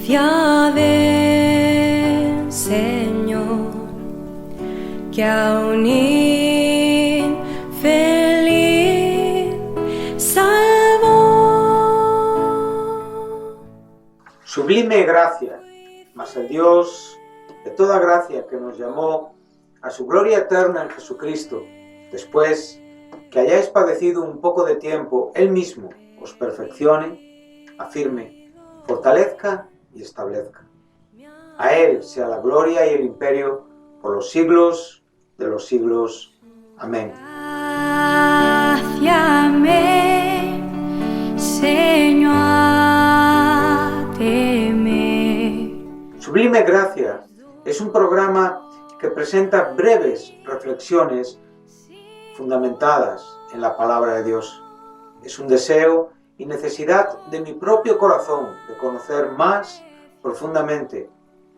presencia del Señor, que a un infeliz salvó. Sublime gracia, mas el Dios de toda gracia, que nos llamó a su gloria eterna en Jesucristo, después que hayáis padecido un poco de tiempo, Él mismo os perfeccione, afirme, fortalezca y establezca. A Él sea la gloria y el imperio por los siglos de los siglos. Amén. Graciame, Señor, teme. Sublime Gracia es un programa que presenta breves reflexiones fundamentadas en la palabra de Dios. Es un deseo y necesidad de mi propio corazón de conocer más profundamente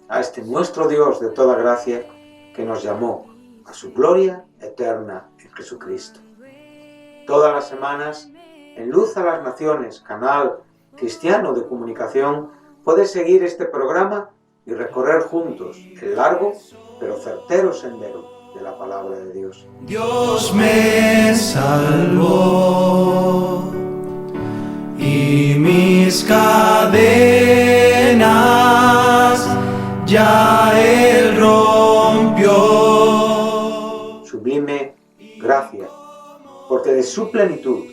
a este nuestro Dios de toda gracia que nos llamó a su gloria eterna en Jesucristo. Todas las semanas, en Luz a las Naciones, canal cristiano de comunicación, puedes seguir este programa y recorrer juntos el largo pero certero sendero de la palabra de Dios. Dios me salvó y mis cadenas ya Él rompió. Sublime gracia, porque de su plenitud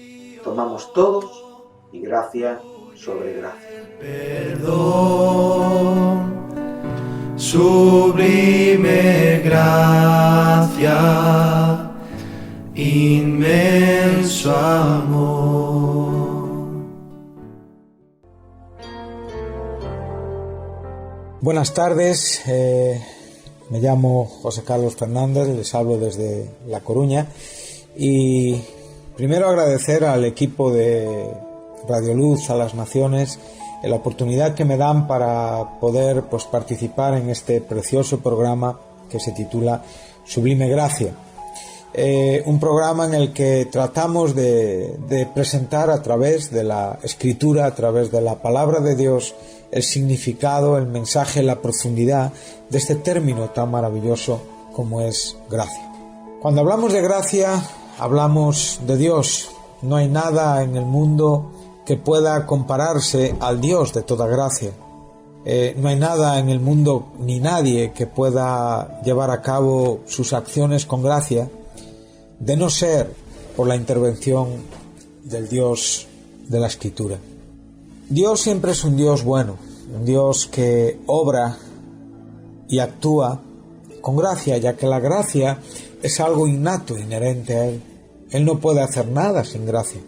tomamos todos y gracia sobre gracia. Perdón, sublime gracia, inmenso amor. Buenas tardes, me llamo José Carlos Fernández, les hablo desde La Coruña y primero agradecer al equipo de Radio Luz a las Naciones la oportunidad que me dan para poder participar en este precioso programa que se titula Sublime Gracia. Un programa en el que tratamos de presentar a través de la escritura, a través de la palabra de Dios, el significado, el mensaje, la profundidad de este término tan maravilloso como es gracia. Cuando hablamos de gracia, hablamos de Dios. No hay nada en el mundo que pueda compararse al Dios de toda gracia. No hay nada en el mundo ni nadie que pueda llevar a cabo sus acciones con gracia, de no ser por la intervención del Dios de la Escritura. Dios siempre es un Dios bueno, un Dios que obra y actúa con gracia, ya que la gracia es algo innato, inherente a Él. Él no puede hacer nada sin gracia.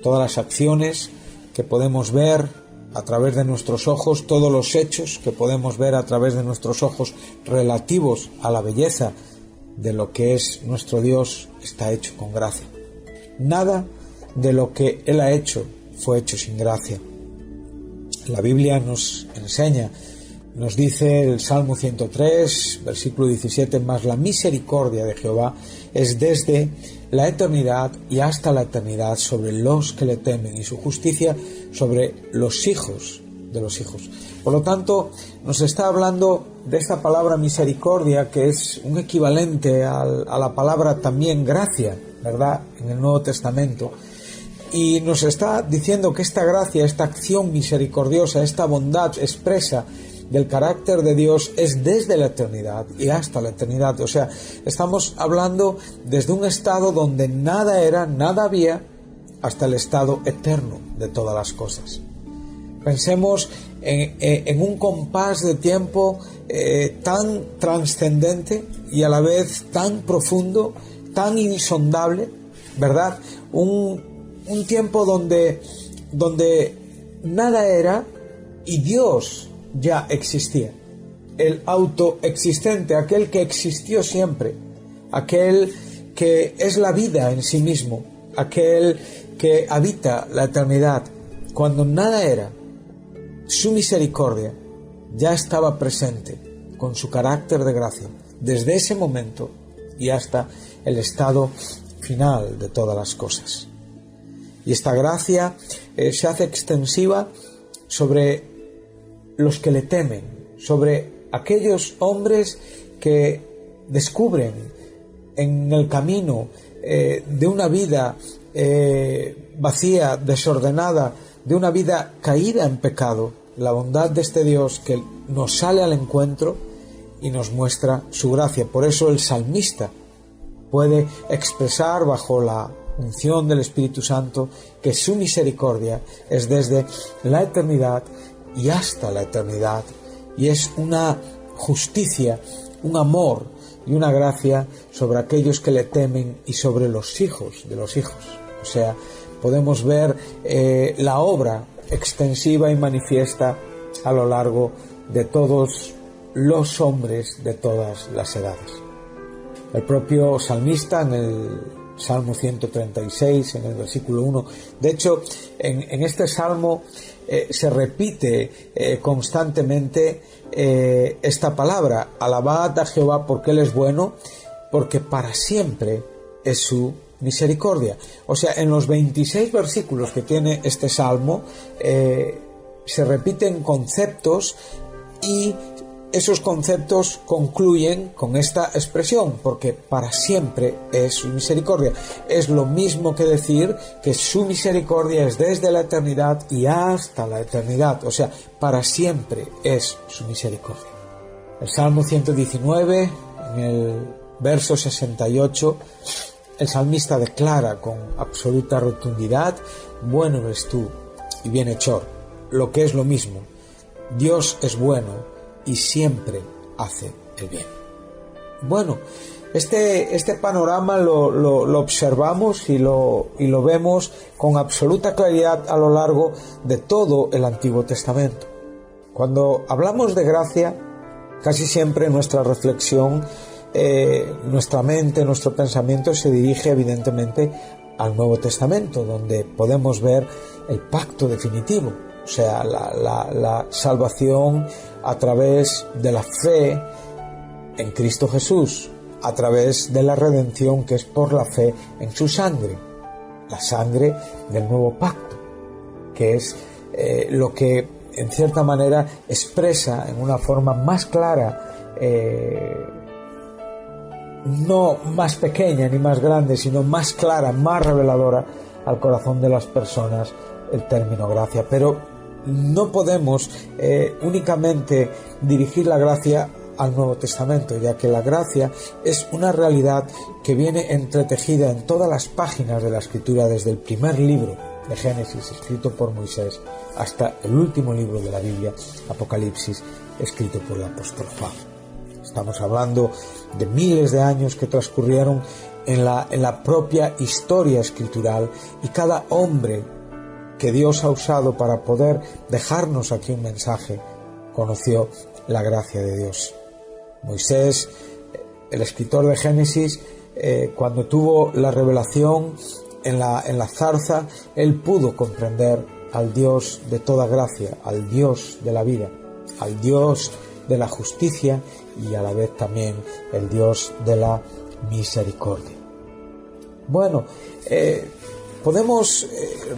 Todas las acciones que podemos ver a través de nuestros ojos, todos los hechos que podemos ver a través de nuestros ojos relativos a la belleza de lo que es nuestro Dios está hecho con gracia. Nada de lo que Él ha hecho fue hecho sin gracia. La Biblia nos enseña, nos dice el Salmo 103, versículo 17, mas la misericordia de Jehová es desde la eternidad y hasta la eternidad sobre los que le temen, y su justicia sobre los hijos de los hijos. Por lo tanto, nos está hablando de esta palabra misericordia, que es un equivalente a la palabra también gracia, ¿verdad?, en el Nuevo Testamento. Y nos está diciendo que esta gracia, esta acción misericordiosa, esta bondad expresa del carácter de Dios es desde la eternidad y hasta la eternidad. O sea, estamos hablando desde un estado donde nada era, nada había, hasta el estado eterno de todas las cosas. Pensemos en un compás de tiempo tan trascendente y a la vez tan profundo, tan insondable, ¿verdad? Un tiempo donde nada era y Dios ya existía. El autoexistente, aquel que existió siempre, aquel que es la vida en sí mismo, aquel que habita la eternidad. Cuando nada era, su misericordia ya estaba presente con su carácter de gracia desde ese momento y hasta el estado final de todas las cosas. Y esta gracia se hace extensiva sobre los que le temen, sobre aquellos hombres que descubren en el camino de una vida vacía, desordenada, de una vida caída en pecado, la bondad de este Dios que nos sale al encuentro y nos muestra su gracia. Por eso el salmista puede expresar bajo la unción del Espíritu Santo que su misericordia es desde la eternidad y hasta la eternidad, y es una justicia, un amor y una gracia sobre aquellos que le temen y sobre los hijos de los hijos. O sea, podemos ver la obra extensiva y manifiesta a lo largo de todos los hombres de todas las edades. El propio salmista en el Salmo 136, en el versículo 1, de hecho en este salmo se repite constantemente esta palabra: alabad a Jehová porque Él es bueno, porque para siempre es su misericordia. O sea, en los 26 versículos que tiene este salmo se repiten conceptos, y esos conceptos concluyen con esta expresión: porque para siempre es su misericordia. Es lo mismo que decir que su misericordia es desde la eternidad y hasta la eternidad. O sea, para siempre es su misericordia. El Salmo 119, en el verso 68, el salmista declara con absoluta rotundidad: bueno eres tú y bienhechor, lo que es lo mismo, Dios es bueno y siempre hace el bien. Bueno, este panorama lo observamos y lo vemos con absoluta claridad a lo largo de todo el Antiguo Testamento. Cuando hablamos de gracia, casi siempre nuestra reflexión, nuestra mente, nuestro pensamiento se dirige evidentemente al Nuevo Testamento, donde podemos ver el pacto definitivo, o sea, la salvación a través de la fe en Cristo Jesús, a través de la redención que es por la fe en su sangre, la sangre del nuevo pacto, que es lo que en cierta manera expresa en una forma más clara, no más pequeña ni más grande, sino más clara, más reveladora al corazón de las personas, el término gracia. Pero no podemos únicamente dirigir la gracia al Nuevo Testamento, ya que la gracia es una realidad que viene entretejida en todas las páginas de la Escritura, desde el primer libro de Génesis, escrito por Moisés, hasta el último libro de la Biblia, Apocalipsis, escrito por el apóstol Juan. Estamos hablando de miles de años que transcurrieron en la propia historia escritural, y cada hombre que Dios ha usado para poder dejarnos aquí un mensaje conoció la gracia de Dios. Moisés, el escritor de Génesis, cuando tuvo la revelación en la zarza, él pudo comprender al Dios de toda gracia, al Dios de la vida, al Dios de la justicia y a la vez también el Dios de la misericordia. Bueno, podemos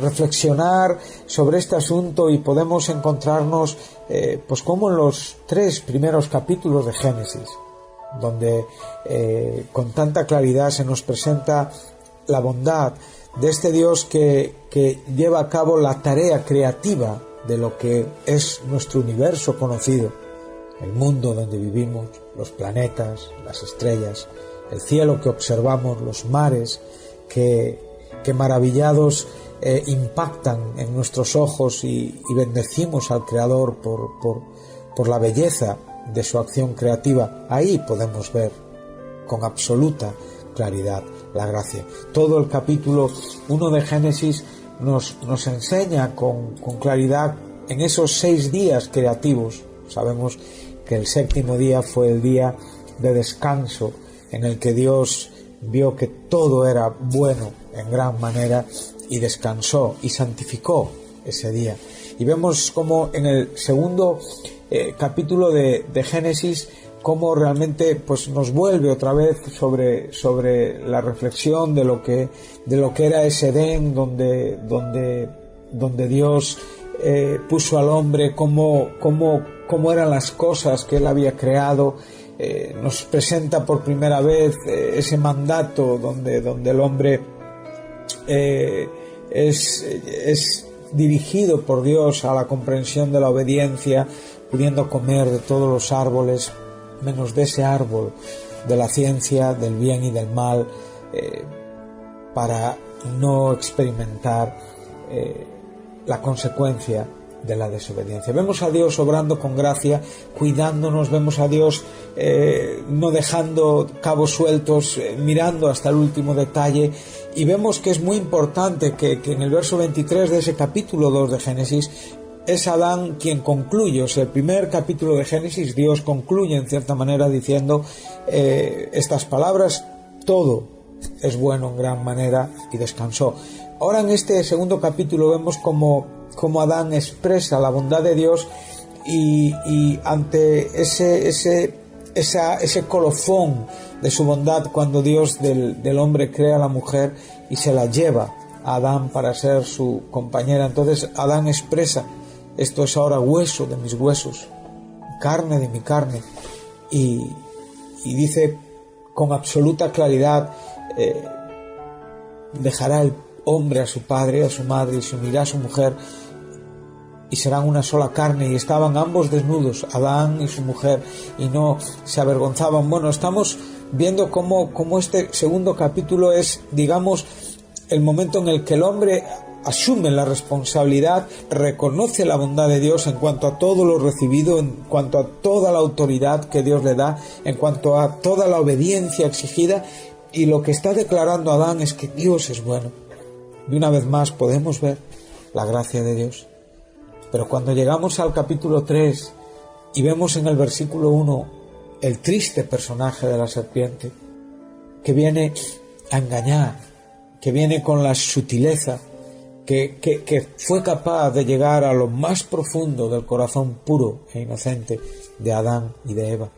reflexionar sobre este asunto y podemos encontrarnos pues como en los 3 primeros capítulos de Génesis, donde con tanta claridad se nos presenta la bondad de este Dios que lleva a cabo la tarea creativa de lo que es nuestro universo conocido, el mundo donde vivimos, los planetas, las estrellas, el cielo que observamos, los mares que maravillados impactan en nuestros ojos y bendecimos al Creador por la belleza de su acción creativa. Ahí podemos ver con absoluta claridad la gracia. Todo el capítulo 1 de Génesis nos enseña con claridad en esos 6 días creativos. Sabemos que el 7º día fue el día de descanso, en el que Dios vio que todo era bueno en gran manera y descansó y santificó ese día. Y vemos como en el segundo capítulo de Génesis, cómo realmente pues nos vuelve otra vez sobre la reflexión de lo que era ese Edén, donde Dios puso al hombre, cómo eran las cosas que él había creado. Nos presenta por primera vez ese mandato donde el hombre es dirigido por Dios a la comprensión de la obediencia, pudiendo comer de todos los árboles, menos de ese árbol de la ciencia del bien y del mal, para no experimentar la consecuencia de la desobediencia. Vemos a Dios obrando con gracia, cuidándonos, vemos a Dios no dejando cabos sueltos, mirando hasta el último detalle, y vemos que es muy importante que en el verso 23 de ese capítulo 2 de Génesis es Adán quien concluye. O sea, el primer capítulo de Génesis, Dios concluye en cierta manera diciendo estas palabras: todo es bueno en gran manera, y descansó. Ahora en este segundo capítulo vemos cómo Adán expresa la bondad de Dios y ante ese colofón de su bondad, cuando Dios del hombre crea a la mujer y se la lleva a Adán para ser su compañera, entonces Adán expresa: esto es ahora hueso de mis huesos, carne de mi carne, y dice con absoluta claridad: dejará el hombre a su padre, a su madre, y se unirá a su mujer, y serán una sola carne. Y estaban ambos desnudos, Adán y su mujer, y no se avergonzaban. Bueno, estamos viendo cómo este segundo capítulo es, digamos, el momento en el que el hombre asume la responsabilidad, reconoce la bondad de Dios en cuanto a todo lo recibido, en cuanto a toda la autoridad que Dios le da, en cuanto a toda la obediencia exigida, y lo que está declarando Adán es que Dios es bueno. Y una vez más podemos ver la gracia de Dios. Pero cuando llegamos al capítulo 3 y vemos en el versículo 1 el triste personaje de la serpiente, que viene a engañar, que viene con la sutileza, que fue capaz de llegar a lo más profundo del corazón puro e inocente de Adán y de Eva,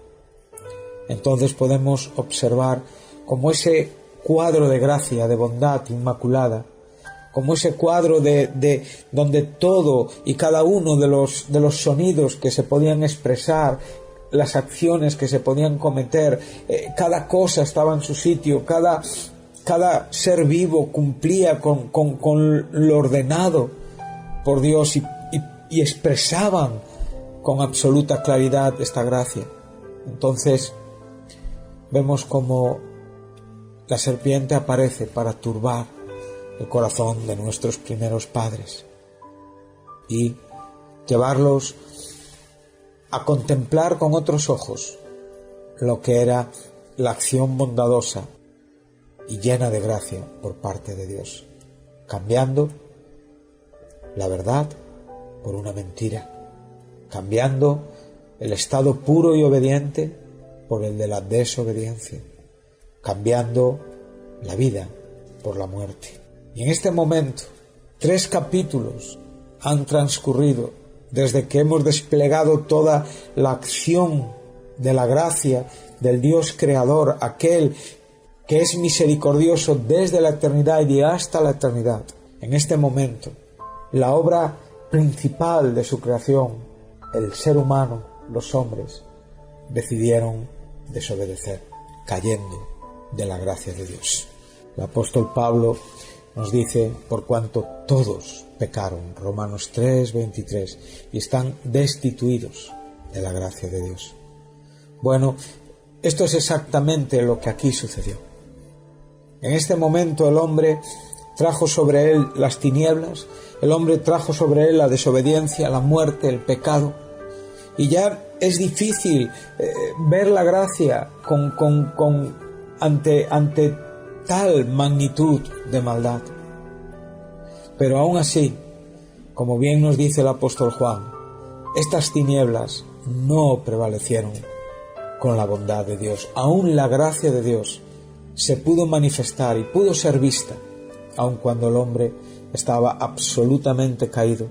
entonces podemos observar como ese cuadro de gracia, de bondad inmaculada, como ese cuadro de donde todo y cada uno de los sonidos que se podían expresar, las acciones que se podían cometer, cada cosa estaba en su sitio, cada ser vivo cumplía con lo ordenado por Dios, y expresaban con absoluta claridad esta gracia. Entonces vemos como la serpiente aparece para turbar el corazón de nuestros primeros padres y llevarlos a contemplar con otros ojos lo que era la acción bondadosa y llena de gracia por parte de Dios, cambiando la verdad por una mentira, cambiando el estado puro y obediente por el de la desobediencia, cambiando la vida por la muerte. Y en este momento, 3 capítulos han transcurrido desde que hemos desplegado toda la acción de la gracia del Dios creador, aquel que es misericordioso desde la eternidad y hasta la eternidad. En este momento, la obra principal de su creación, el ser humano, los hombres, decidieron desobedecer, cayendo de la gracia de Dios. El apóstol Pablo nos dice: por cuanto todos pecaron, Romanos 3:23, y están destituidos de la gracia de Dios. Bueno, esto es exactamente lo que aquí sucedió. En este momento el hombre trajo sobre él las tinieblas, el hombre trajo sobre él la desobediencia, la muerte, el pecado, y ya es difícil ver la gracia ante tal magnitud de maldad. Pero aún así, como bien nos dice el apóstol Juan, estas tinieblas no prevalecieron con la bondad de Dios. Aún la gracia de Dios se pudo manifestar y pudo ser vista, aun cuando el hombre estaba absolutamente caído,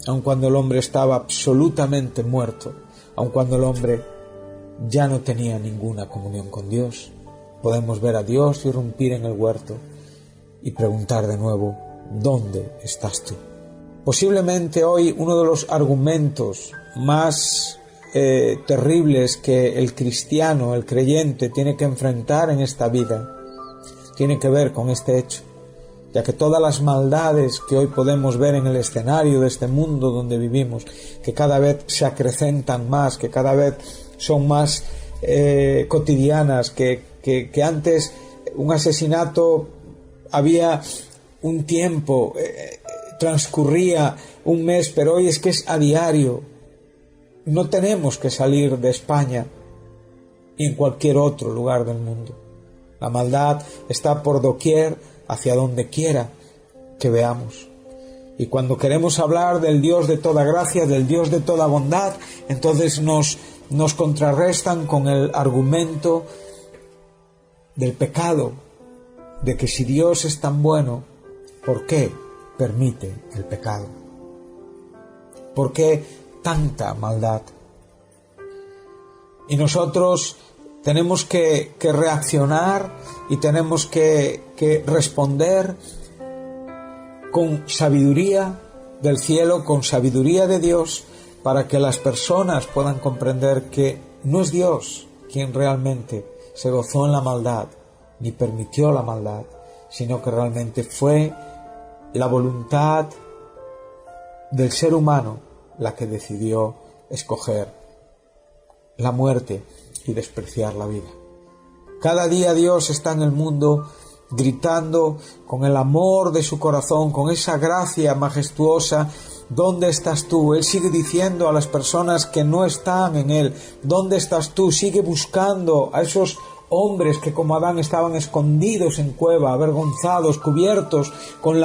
aun cuando el hombre estaba absolutamente muerto, aun cuando el hombre ya no tenía ninguna comunión con Dios. Podemos ver a Dios irrumpir en el huerto y preguntar de nuevo: ¿dónde estás tú? Posiblemente hoy uno de los argumentos más terribles que el cristiano, el creyente, tiene que enfrentar en esta vida, tiene que ver con este hecho, ya que todas las maldades que hoy podemos ver en el escenario de este mundo donde vivimos, que cada vez se acrecentan más, que cada vez son más cotidianas, que antes un asesinato había un tiempo, transcurría un mes, pero hoy es que es a diario. No tenemos que salir de España y en cualquier otro lugar del mundo. La maldad está por doquier, hacia donde quiera que veamos. Y cuando queremos hablar del Dios de toda gracia, del Dios de toda bondad, entonces nos contrarrestan con el argumento del pecado, de que si Dios es tan bueno, ¿por qué permite el pecado? ¿Por qué tanta maldad? Y nosotros tenemos que reaccionar y tenemos que responder con sabiduría del cielo, con sabiduría de Dios, para que las personas puedan comprender que no es Dios quien realmente se gozó en la maldad, ni permitió la maldad, sino que realmente fue la voluntad del ser humano la que decidió escoger la muerte y despreciar la vida. Cada día Dios está en el mundo gritando con el amor de su corazón, con esa gracia majestuosa. ¿Dónde estás tú? Él sigue diciendo a las personas que no están en Él, ¿dónde estás tú? Sigue buscando a esos hombres que como Adán estaban escondidos en cueva, avergonzados, cubiertos con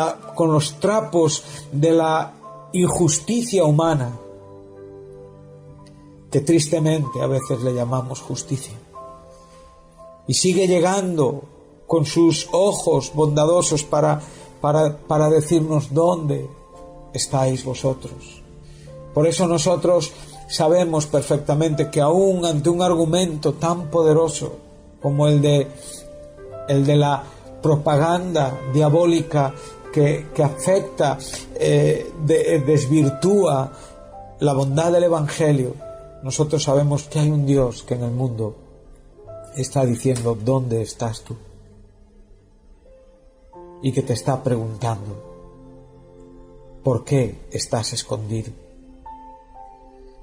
los trapos de la injusticia humana, que tristemente a veces le llamamos justicia. Y sigue llegando con sus ojos bondadosos para decirnos: ¿dónde estáis vosotros? Por eso nosotros sabemos perfectamente que aún ante un argumento tan poderoso como el de la propaganda diabólica que afecta, desvirtúa la bondad del Evangelio, nosotros sabemos que hay un Dios que en el mundo está diciendo: ¿dónde estás tú? Y que te está preguntando: ¿por qué estás escondido?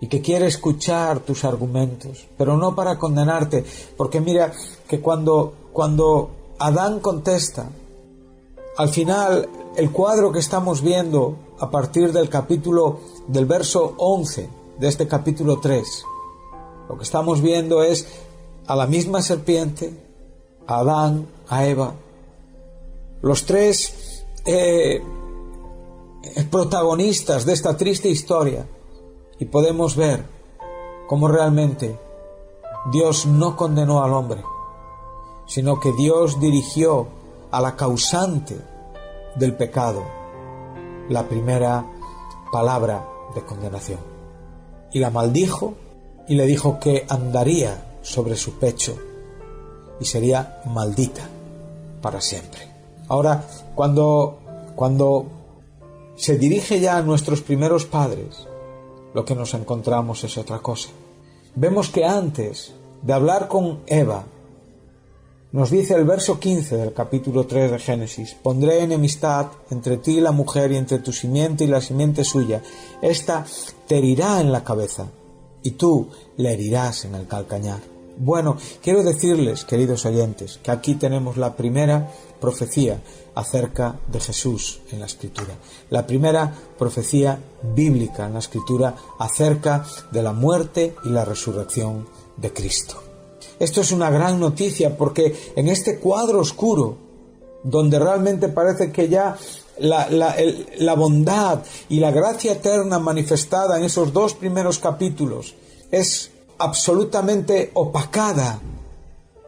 Y que quiere escuchar tus argumentos, pero no para condenarte, porque mira que cuando Adán contesta, al final el cuadro que estamos viendo a partir del verso 11 de este capítulo 3, lo que estamos viendo es a la misma serpiente, a Adán, a Eva, los tres protagonistas de esta triste historia, y podemos ver cómo realmente Dios no condenó al hombre, sino que Dios dirigió a la causante del pecado la primera palabra de condenación, y la maldijo y le dijo que andaría sobre su pecho y sería maldita para siempre. Ahora, cuando se dirige ya a nuestros primeros padres, lo que nos encontramos es otra cosa. Vemos que antes de hablar con Eva, nos dice el verso 15 del capítulo 3 de Génesis: pondré enemistad entre ti y la mujer, y entre tu simiente y la simiente suya. Esta te herirá en la cabeza, y tú le herirás en el calcañar. Bueno, quiero decirles, queridos oyentes, que aquí tenemos la primera profecía acerca de Jesús en la Escritura. La primera profecía bíblica en la Escritura acerca de la muerte y la resurrección de Cristo. Esto es una gran noticia, porque en este cuadro oscuro, donde realmente parece que ya la bondad y la gracia eterna manifestada en esos dos primeros capítulos es absolutamente opacada,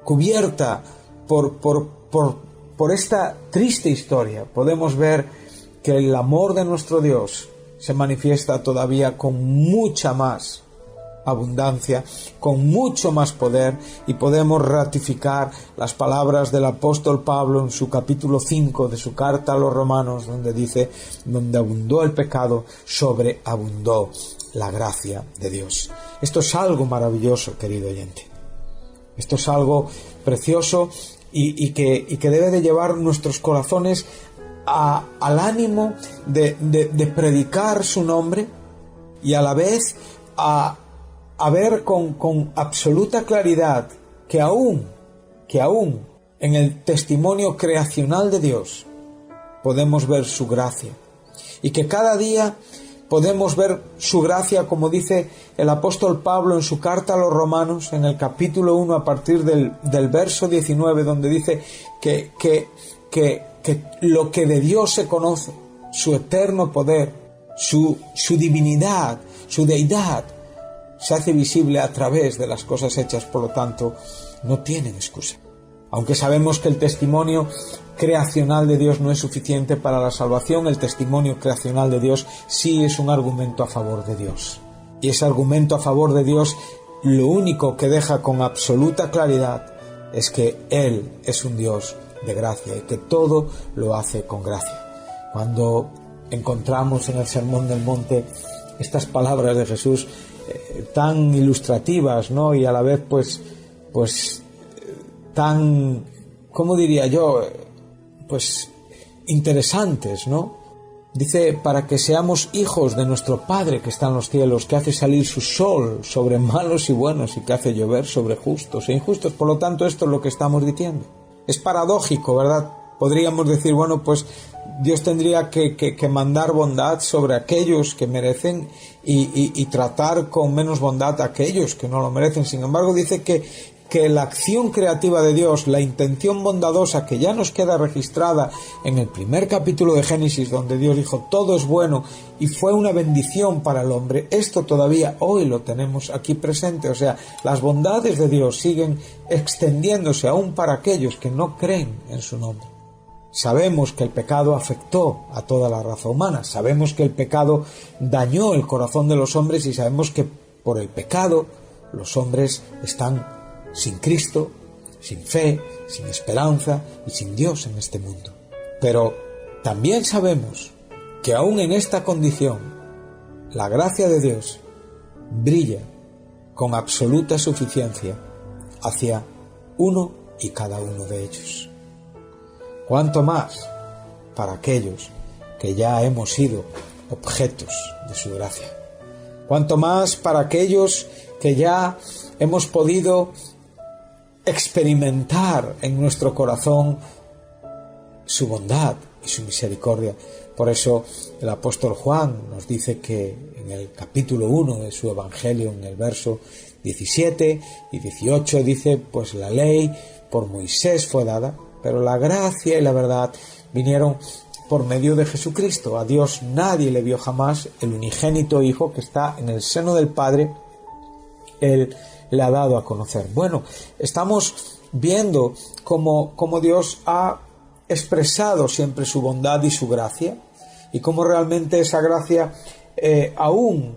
cubierta por esta triste historia, podemos ver que el amor de nuestro Dios se manifiesta todavía con mucha más abundancia, con mucho más poder, y podemos ratificar las palabras del apóstol Pablo en su capítulo 5 de su carta a los Romanos, donde dice: donde abundó el pecado, sobreabundó la gracia de Dios. Esto es algo maravilloso, querido oyente. Esto es algo precioso y que debe de llevar nuestros corazones al ánimo de predicar su nombre, y a la vez a ver con absoluta claridad que aún en el testimonio creacional de Dios podemos ver su gracia, y que cada día podemos ver su gracia, como dice el apóstol Pablo en su carta a los Romanos, en el capítulo 1, a partir del verso 19, donde dice que lo que de Dios se conoce, su eterno poder, su divinidad, su deidad, se hace visible a través de las cosas hechas. Por lo tanto, no tienen excusa. Aunque sabemos que el testimonio creacional de Dios no es suficiente para la salvación, el testimonio creacional de Dios sí es un argumento a favor de Dios. Y ese argumento a favor de Dios, lo único que deja con absoluta claridad es que Él es un Dios de gracia y que todo lo hace con gracia. Cuando encontramos en el Sermón del Monte estas palabras de Jesús tan ilustrativas, ¿no? Y a la vez pues tan, ¿cómo diría yo? Pues interesantes, ¿no? Dice: para que seamos hijos de nuestro Padre que está en los cielos, que hace salir su sol sobre malos y buenos, y que hace llover sobre justos e injustos. Por lo tanto, esto es lo que estamos diciendo. Es paradójico, ¿verdad? Podríamos decir, bueno, pues Dios tendría que mandar bondad sobre aquellos que merecen y tratar con menos bondad a aquellos que no lo merecen. Sin embargo, dice que la acción creativa de Dios, la intención bondadosa que ya nos queda registrada en el primer capítulo de Génesis, donde Dios dijo: todo es bueno, y fue una bendición para el hombre, esto todavía hoy lo tenemos aquí presente. O sea, las bondades de Dios siguen extendiéndose aún para aquellos que no creen en su nombre. Sabemos que el pecado afectó a toda la raza humana, sabemos que el pecado dañó el corazón de los hombres, y sabemos que por el pecado los hombres están sin Cristo, sin fe, sin esperanza y sin Dios en este mundo. Pero también sabemos que aún en esta condición, la gracia de Dios brilla con absoluta suficiencia hacia uno y cada uno de ellos. Cuanto más para aquellos que ya hemos sido objetos de su gracia. Cuanto más para aquellos que ya hemos podido experimentar en nuestro corazón su bondad y su misericordia. Por eso el apóstol Juan nos dice que en el capítulo 1 de su Evangelio, en el verso 17 y 18, dice: pues la ley por Moisés fue dada, pero la gracia y la verdad vinieron por medio de Jesucristo. A Dios nadie le vio jamás. El unigénito Hijo que está en el seno del Padre, Él le ha dado a conocer. Bueno, estamos viendo cómo Dios ha expresado siempre su bondad y su gracia, y cómo realmente esa gracia aún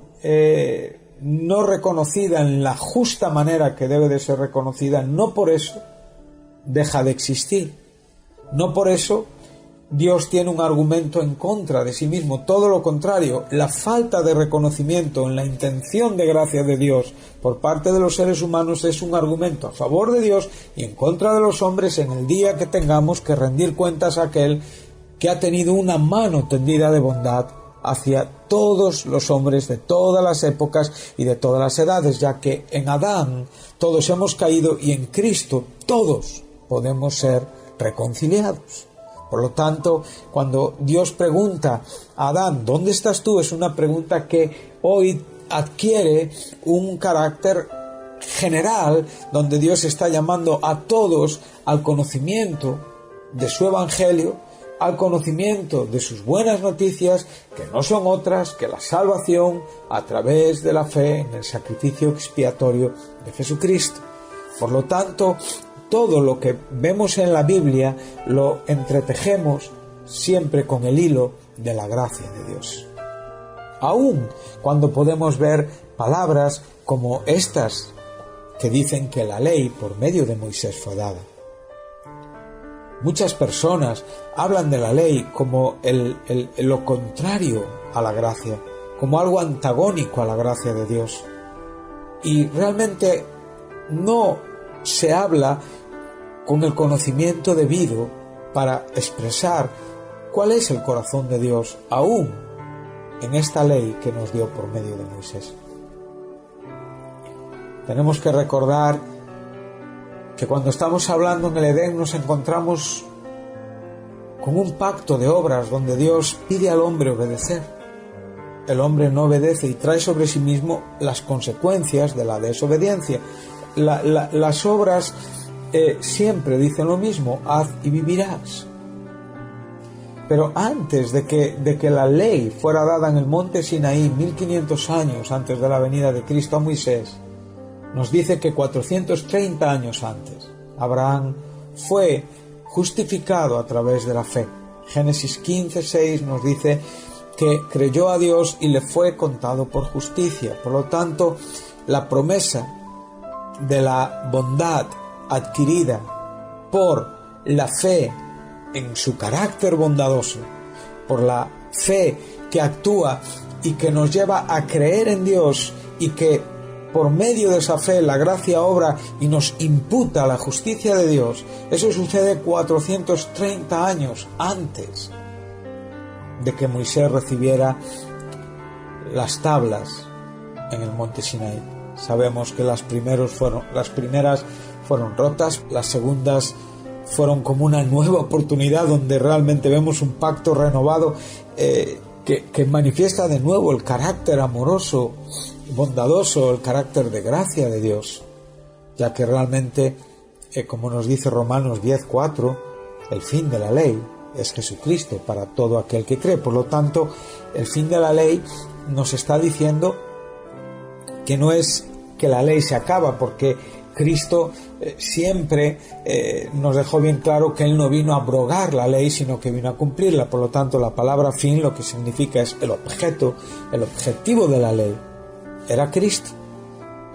no reconocida en la justa manera que debe de ser reconocida, no por eso deja de existir. No por eso Dios tiene un argumento en contra de sí mismo. Todo lo contrario, la falta de reconocimiento en la intención de gracia de Dios por parte de los seres humanos es un argumento a favor de Dios y en contra de los hombres en el día que tengamos que rendir cuentas a aquel que ha tenido una mano tendida de bondad hacia todos los hombres de todas las épocas y de todas las edades, ya que en Adán todos hemos caído y en Cristo todos podemos ser reconciliados. Por lo tanto, cuando Dios pregunta a Adán: ¿dónde estás tú?, es una pregunta que hoy adquiere un carácter general, donde Dios está llamando a todos al conocimiento de su Evangelio, al conocimiento de sus buenas noticias, que no son otras que la salvación a través de la fe en el sacrificio expiatorio de Jesucristo. Por lo tanto, todo lo que vemos en la Biblia lo entretejemos siempre con el hilo de la gracia de Dios. aun cuando podemos ver palabras como estas que dicen que la ley por medio de Moisés fue dada. Muchas personas hablan de la ley como lo contrario a la gracia, como algo antagónico a la gracia de Dios. Y realmente no se habla con el conocimiento debido para expresar cuál es el corazón de Dios, aún en esta ley que nos dio por medio de Moisés. Tenemos que recordar que cuando estamos hablando en el Edén nos encontramos con un pacto de obras donde Dios pide al hombre obedecer. El hombre no obedece y trae sobre sí mismo las consecuencias de la desobediencia. Las obras siempre dicen lo mismo: haz y vivirás. Pero antes de que la ley fuera dada en el monte Sinaí, 1500 años antes de la venida de Cristo a Moisés, nos dice que 430 años antes, Abraham fue justificado a través de la fe. Génesis 15:6 nos dice que creyó a Dios y le fue contado por justicia. Por lo tanto, la promesa de la bondad adquirida por la fe en su carácter bondadoso, por la fe que actúa y que nos lleva a creer en Dios, y que por medio de esa fe la gracia obra y nos imputa la justicia de Dios. Eso sucede 430 años antes de que Moisés recibiera las tablas en el monte Sinaí. Sabemos que las primeras fueron rotas, las segundas fueron como una nueva oportunidad donde realmente vemos un pacto renovado que manifiesta de nuevo el carácter amoroso, bondadoso, el carácter de gracia de Dios, ya que realmente, como nos dice Romanos 10:4, el fin de la ley es Jesucristo para todo aquel que cree. Por lo tanto, el fin de la ley nos está diciendo que no es que la ley se acaba, porque Cristo siempre nos dejó bien claro que Él no vino a abrogar la ley, sino que vino a cumplirla. Por lo tanto, la palabra fin lo que significa es el objetivo de la ley era Cristo.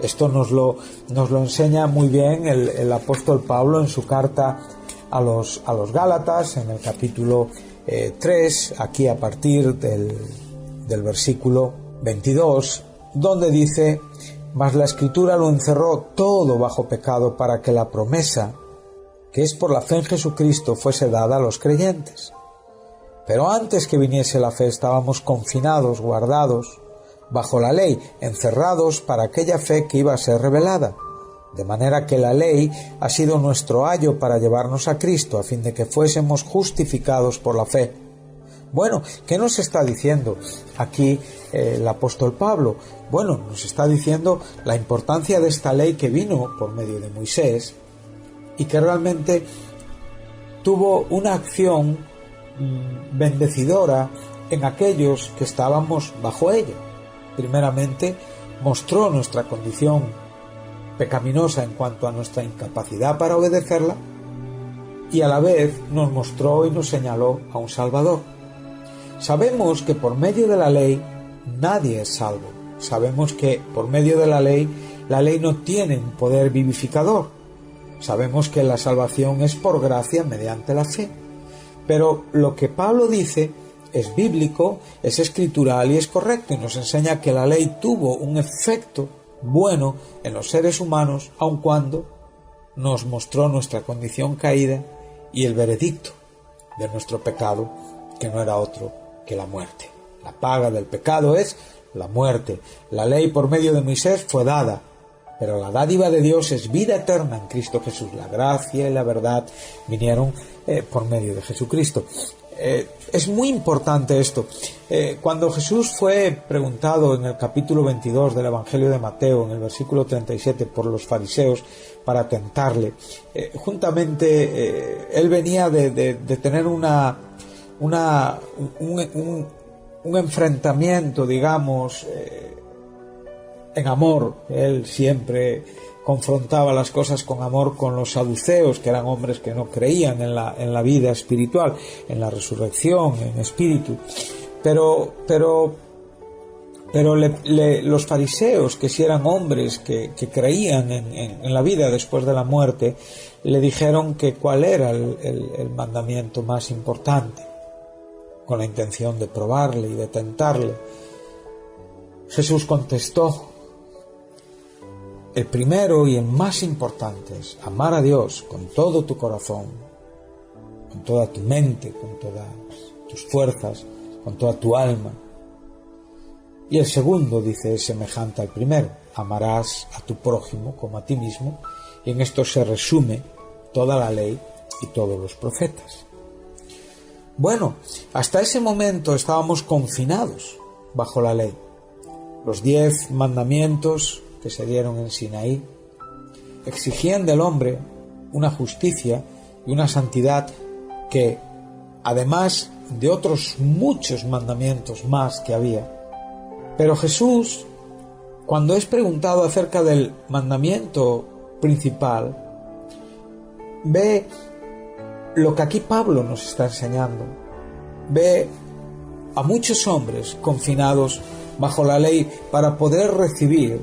Esto nos lo enseña muy bien el apóstol Pablo en su carta a los Gálatas, en el capítulo 3, aquí a partir del versículo 22, donde dice: mas la Escritura lo encerró todo bajo pecado, para que la promesa, que es por la fe en Jesucristo, fuese dada a los creyentes. Pero antes que viniese la fe estábamos confinados, guardados bajo la ley, encerrados para aquella fe que iba a ser revelada. De manera que la ley ha sido nuestro ayo para llevarnos a Cristo, a fin de que fuésemos justificados por la fe. Bueno, ¿qué nos está diciendo aquí el apóstol Pablo? Bueno, nos está diciendo la importancia de esta ley que vino por medio de Moisés y que realmente tuvo una acción bendecidora en aquellos que estábamos bajo ella. Primeramente, mostró nuestra condición pecaminosa en cuanto a nuestra incapacidad para obedecerla, y a la vez nos mostró y nos señaló a un Salvador. Sabemos que por medio de la ley nadie es salvo. Sabemos que por medio de la ley no tiene un poder vivificador. Sabemos que la salvación es por gracia mediante la fe. Pero lo que Pablo dice es bíblico, es escritural y es correcto, y nos enseña que la ley tuvo un efecto bueno en los seres humanos, aun cuando nos mostró nuestra condición caída y el veredicto de nuestro pecado, que no era otro que la muerte. La paga del pecado es la muerte. La ley por medio de Moisés fue dada, pero la dádiva de Dios es vida eterna en Cristo Jesús. La gracia y la verdad vinieron por medio de Jesucristo. Es muy importante esto. Cuando Jesús fue preguntado en el capítulo 22 del Evangelio de Mateo, en el versículo 37, por los fariseos para tentarle, juntamente él venía de tener un enfrentamiento, digamos, en amor. Él siempre confrontaba las cosas con amor con los saduceos, que eran hombres que no creían en la vida espiritual, en la resurrección, en espíritu. Pero Pero los fariseos, que si eran hombres que creían en la vida después de la muerte, le dijeron que cuál era el mandamiento más importante, con la intención de probarle y de tentarle. Jesús contestó: el primero y el más importante es amar a Dios con todo tu corazón, con toda tu mente, con todas tus fuerzas, con toda tu alma. Y el segundo, dice, es semejante al primero: amarás a tu prójimo como a ti mismo. Y en esto se resume toda la ley y todos los profetas. Bueno, hasta ese momento estábamos confinados bajo la ley. Los 10 mandamientos que se dieron en Sinaí exigían del hombre una justicia y una santidad que, además de otros muchos mandamientos más que había. Pero Jesús, cuando es preguntado acerca del mandamiento principal, ve lo que aquí Pablo nos está enseñando. Ve a muchos hombres confinados bajo la ley para poder recibir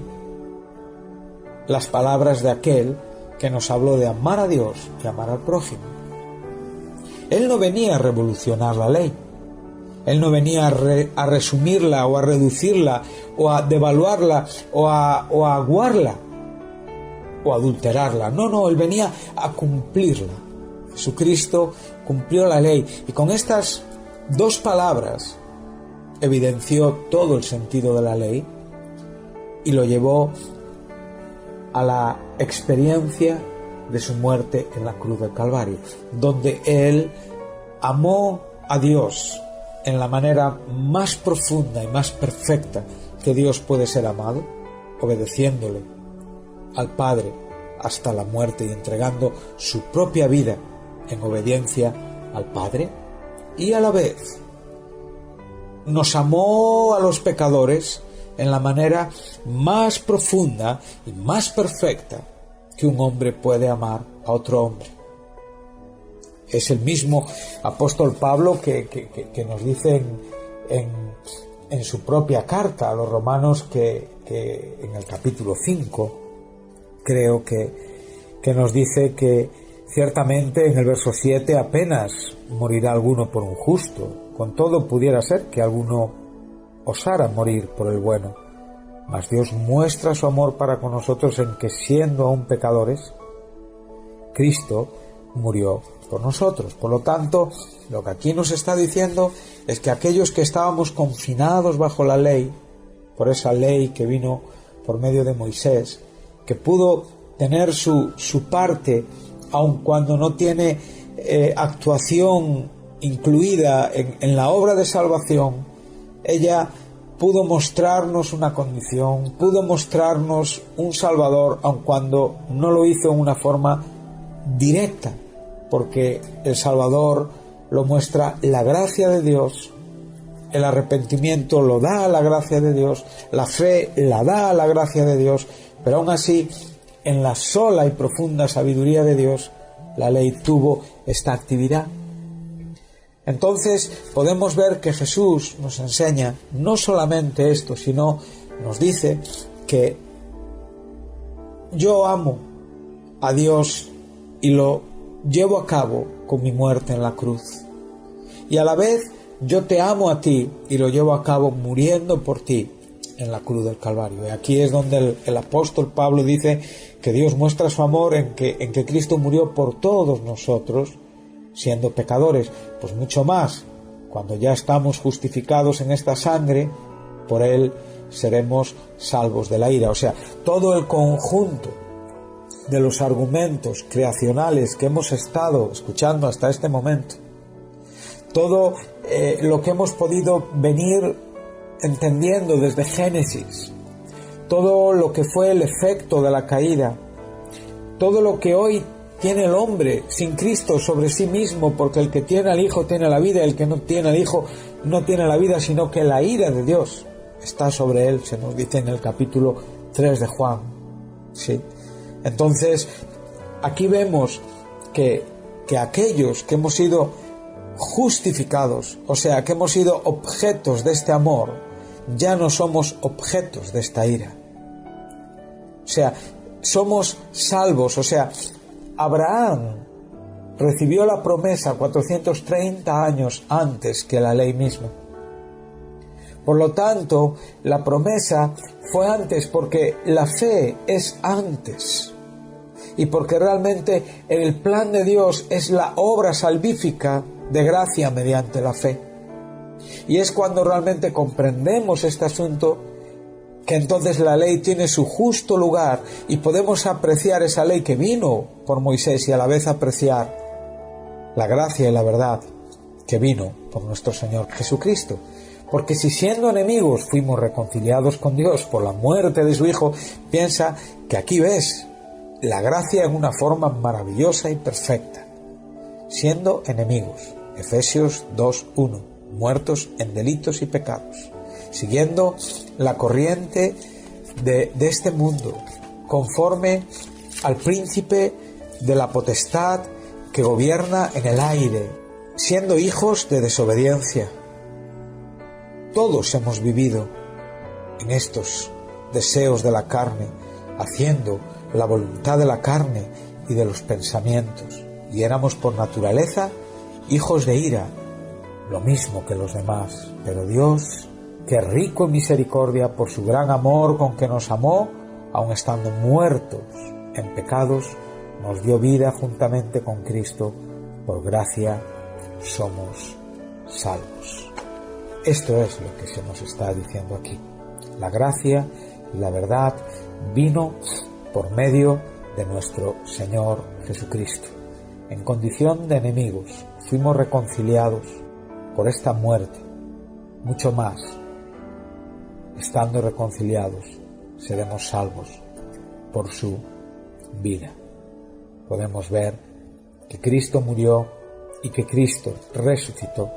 las palabras de aquel que nos habló de amar a Dios y amar al prójimo. Él no venía a revolucionar la ley. Él no venía a resumirla o a reducirla o a devaluarla o a aguarla o a adulterarla. No, Él venía a cumplirla. Jesucristo cumplió la ley y con estas 2 palabras evidenció todo el sentido de la ley y lo llevó a la experiencia de su muerte en la cruz del Calvario, donde Él amó a Dios en la manera más profunda y más perfecta que Dios puede ser amado, obedeciéndole al Padre hasta la muerte y entregando su propia vida en obediencia al Padre, y a la vez nos amó a los pecadores en la manera más profunda y más perfecta que un hombre puede amar a otro hombre. Es el mismo apóstol Pablo que nos dice en su propia carta a los romanos, que en el capítulo 5 creo que nos dice que ciertamente en el verso 7 apenas morirá alguno por un justo, con todo pudiera ser que alguno osara morir por el bueno, mas Dios muestra su amor para con nosotros en que, siendo aún pecadores, Cristo murió por nosotros. Por lo tanto, lo que aquí nos está diciendo es que aquellos que estábamos confinados bajo la ley, por esa ley que vino por medio de Moisés, que pudo tener su parte, aun cuando no tiene actuación incluida en la obra de salvación, ella pudo mostrarnos una condición, pudo mostrarnos un Salvador, aun cuando no lo hizo en una forma directa, porque el Salvador lo muestra la gracia de Dios, el arrepentimiento lo da a la gracia de Dios, la fe la da a la gracia de Dios, pero aún así, en la sola y profunda sabiduría de Dios, la ley tuvo esta actividad. Entonces podemos ver que Jesús nos enseña no solamente esto, sino nos dice que yo amo a Dios y lo llevo a cabo con mi muerte en la cruz. Y a la vez yo te amo a ti y lo llevo a cabo muriendo por ti en la cruz del Calvario. Y aquí es donde el apóstol Pablo dice que Dios muestra su amor en que Cristo murió por todos nosotros, siendo pecadores. Pues mucho más, cuando ya estamos justificados en esta sangre, por Él seremos salvos de la ira. O sea, todo el conjunto de los argumentos creacionales que hemos estado escuchando hasta este momento, todo lo que hemos podido venir entendiendo desde Génesis, todo lo que fue el efecto de la caída, todo lo que hoy tiene el hombre sin Cristo sobre sí mismo, porque el que tiene al Hijo tiene la vida, el que no tiene al Hijo no tiene la vida, sino que la ira de Dios está sobre él, se nos dice en el capítulo 3 de Juan. ¿Sí? Entonces, aquí vemos que aquellos que hemos sido justificados, o sea, que hemos sido objetos de este amor, ya no somos objetos de esta ira. O sea, somos salvos. O sea, Abraham recibió la promesa 430 años antes que la ley misma. Por lo tanto, la promesa fue antes porque la fe es antes. Y porque realmente el plan de Dios es la obra salvífica de gracia mediante la fe. Y es cuando realmente comprendemos este asunto que entonces la ley tiene su justo lugar y podemos apreciar esa ley que vino por Moisés y a la vez apreciar la gracia y la verdad que vino por nuestro Señor Jesucristo. Porque si siendo enemigos fuimos reconciliados con Dios por la muerte de su Hijo, piensa que aquí ves la gracia en una forma maravillosa y perfecta. Siendo enemigos, Efesios 2:1, muertos en delitos y pecados, siguiendo la corriente de este mundo, conforme al príncipe de la potestad que gobierna en el aire, siendo hijos de desobediencia. Todos hemos vivido en estos deseos de la carne, haciendo la voluntad de la carne y de los pensamientos, y éramos por naturaleza hijos de ira, lo mismo que los demás. Pero Dios, que es rico en misericordia por su gran amor con que nos amó, aun estando muertos en pecados, nos dio vida juntamente con Cristo. Por gracia somos salvos. Esto es lo que se nos está diciendo aquí. La gracia y la verdad vino por medio de nuestro Señor Jesucristo. En condición de enemigos fuimos reconciliados por esta muerte. Mucho más, estando reconciliados, seremos salvos por su vida. Podemos ver que Cristo murió y que Cristo resucitó,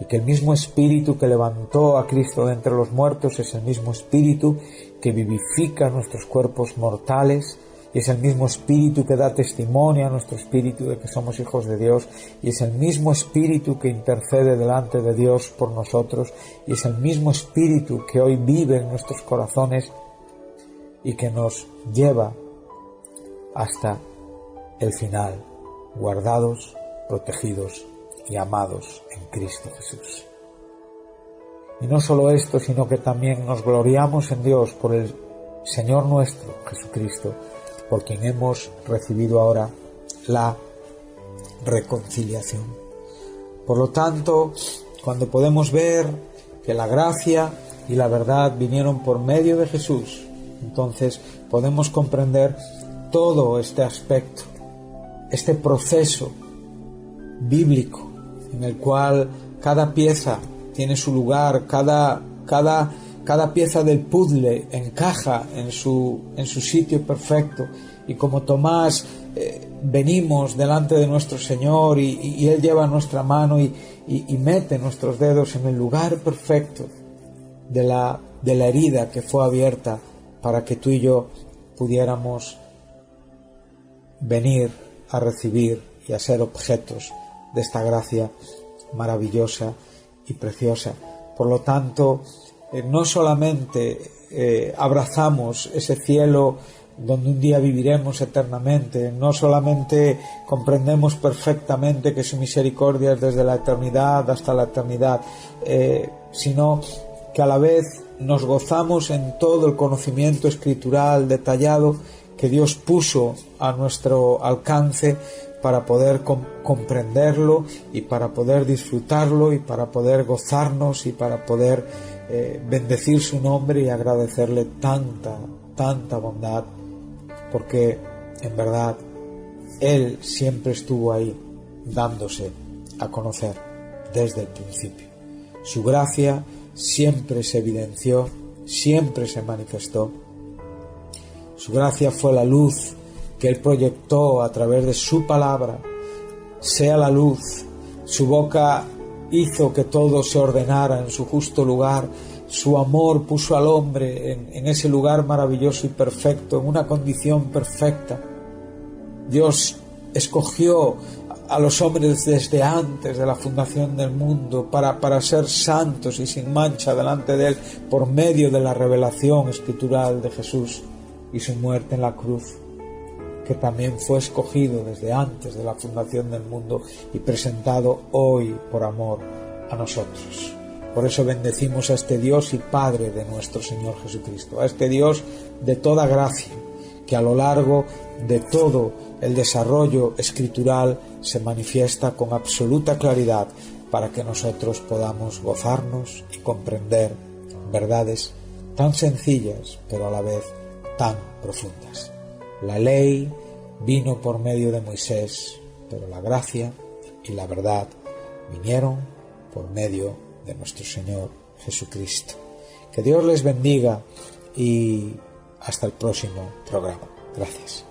y que el mismo Espíritu que levantó a Cristo de entre los muertos es el mismo Espíritu que vivifica nuestros cuerpos mortales, y es el mismo Espíritu que da testimonio a nuestro espíritu de que somos hijos de Dios, y es el mismo Espíritu que intercede delante de Dios por nosotros, y es el mismo Espíritu que hoy vive en nuestros corazones y que nos lleva hasta el final, guardados, protegidos y amados en Cristo Jesús. Y no solo esto, sino que también nos gloriamos en Dios por el Señor nuestro Jesucristo, por quien hemos recibido ahora la reconciliación. Por lo tanto, cuando podemos ver que la gracia y la verdad vinieron por medio de Jesús, entonces podemos comprender todo este aspecto, este proceso bíblico en el cual cada pieza tiene su lugar, cada pieza del puzzle encaja en su sitio perfecto, y como Tomás venimos delante de nuestro Señor y Él lleva nuestra mano y mete nuestros dedos en el lugar perfecto de la herida que fue abierta para que tú y yo pudiéramos venir a recibir y a ser objetos de esta gracia maravillosa y preciosa. Por lo tanto, no solamente abrazamos ese cielo donde un día viviremos eternamente, no solamente comprendemos perfectamente que su misericordia es desde la eternidad hasta la eternidad, sino que a la vez nos gozamos en todo el conocimiento escritural detallado que Dios puso a nuestro alcance para poder comprenderlo y para poder disfrutarlo y para poder gozarnos y para poder bendecir su nombre y agradecerle tanta bondad, porque en verdad Él siempre estuvo ahí dándose a conocer desde el principio. Su gracia siempre se evidenció, siempre se manifestó. Su gracia fue la luz que Él proyectó a través de su palabra. Sea la luz. Su boca hizo que todo se ordenara en su justo lugar. Su amor puso al hombre en ese lugar maravilloso y perfecto, en una condición perfecta. Dios escogió a los hombres desde antes de la fundación del mundo para ser santos y sin mancha delante de Él por medio de la revelación escritural de Jesús y su muerte en la cruz, que también fue escogido desde antes de la fundación del mundo y presentado hoy por amor a nosotros. Por eso bendecimos a este Dios y Padre de nuestro Señor Jesucristo, a este Dios de toda gracia, que a lo largo de todo el desarrollo escritural se manifiesta con absoluta claridad para que nosotros podamos gozarnos y comprender verdades tan sencillas pero a la vez tan profundas. La ley vino por medio de Moisés, pero la gracia y la verdad vinieron por medio de nuestro Señor Jesucristo. Que Dios les bendiga y hasta el próximo programa. Gracias.